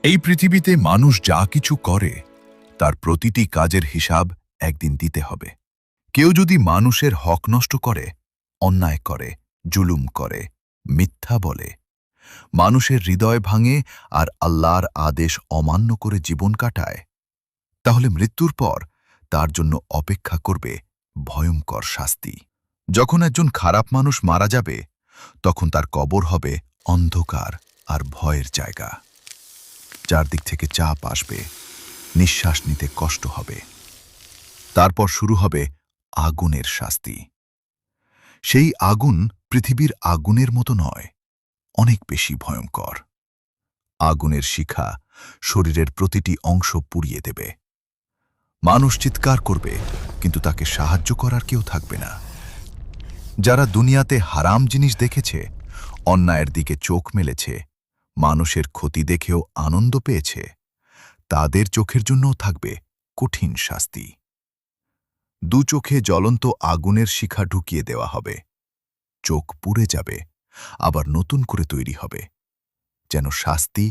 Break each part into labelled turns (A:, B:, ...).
A: এই পৃথিবীতে মানুষ যা কিছু করে তার প্রতিটি কাজের হিসাব একদিন দিতে হবে। কেউ যদি মানুষের হক নষ্ট করে, অন্যায় করে, জুলুম করে, মিথ্যা বলে, মানুষের হৃদয় ভাঙে আর আল্লাহর আদেশ অমান্য করে জীবন কাটায়, তাহলে মৃত্যুর পর তার জন্য অপেক্ষা করবে ভয়ঙ্কর শাস্তি। যখন একজন খারাপ মানুষ মারা যাবে, তখন তার কবর হবে অন্ধকার আর ভয়ের জায়গা। চারদিক থেকে চাপ আসবে, নিঃশ্বাস নিতে কষ্ট হবে। তারপর শুরু হবে আগুনের শাস্তি। সেই আগুন পৃথিবীর আগুনের মতো নয়, অনেক বেশি ভয়ঙ্কর। আগুনের শিখা শরীরের প্রতিটি অংশ পুড়িয়ে দেবে। মানুষ চিৎকার করবে, কিন্তু তাকে সাহায্য করার কেউ থাকবে না। যারা দুনিয়াতে হারাম জিনিস দেখেছে, অন্যায়ের দিকে চোখ মেলেছে, মানুষের ক্ষতি দেখেও আনন্দ পেয়েছে, তাদের চোখের জন্যও থাকবে কঠিন শাস্তি। দু চোখে জ্বলন্ত আগুনের শিখা ঢুকিয়ে দেওয়া হবে। চোখ পুড়ে যাবে, আবার নতুন করে তৈরি হবে, যেন শাস্তি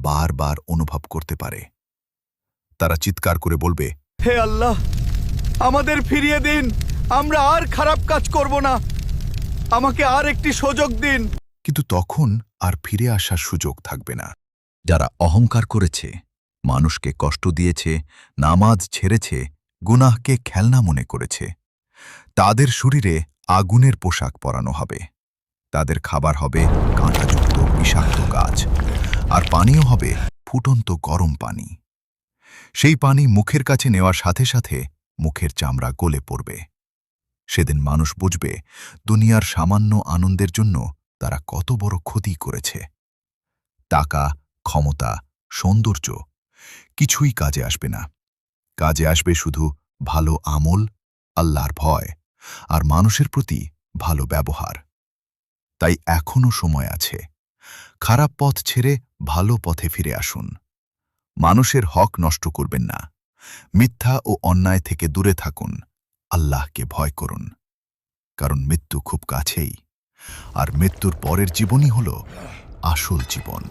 A: বারবার অনুভব করতে পারে। তারা চিৎকার করে বলবে,
B: হে আল্লাহ, আমাদের ফিরিয়ে দিন, আমরা আর খারাপ কাজ করব না, আমাকে আর একটি সুযোগ দিন।
A: কিন্তু তখন আর ফিরে আসার সুযোগ থাকবে না। যারা অহংকার করেছে, মানুষকে কষ্ট দিয়েছে, নামাজ ছেড়েছে, গুনাহকে খেলনা মনে করেছে, তাদের শরীরে আগুনের পোশাক পরানো হবে। তাদের খাবার হবে কাঁটাযুক্ত বিষাক্ত গাছ, আর পানীয় হবে ফুটন্ত গরম পানি। সেই পানি মুখের কাছে নেওয়ার সাথে সাথে মুখের চামড়া গলে পড়বে। সেদিন মানুষ বুঝবে দুনিয়ার সামান্য আনন্দের জন্য তারা কত বড় ক্ষতি করেছে। টাকা, ক্ষমতা, সৌন্দর্য কিছুই কাজে আসবে না। কাজে আসবে শুধু ভালো আমল, আল্লাহর ভয় আর মানুষের প্রতি ভালো ব্যবহার। তাই এখনো সময় আছে। খারাপ পথ ছেড়ে ভালো পথে ফিরে আসুন। মানুষের হক নষ্ট করবেন না। মিথ্যা ও অন্যায় থেকে দূরে থাকুন। আল্লাহকে ভয় করুন, কারণ মৃত্যু খুব কাছেই, আর মৃত্যুর পরের জীবনই হল আসল জীবন।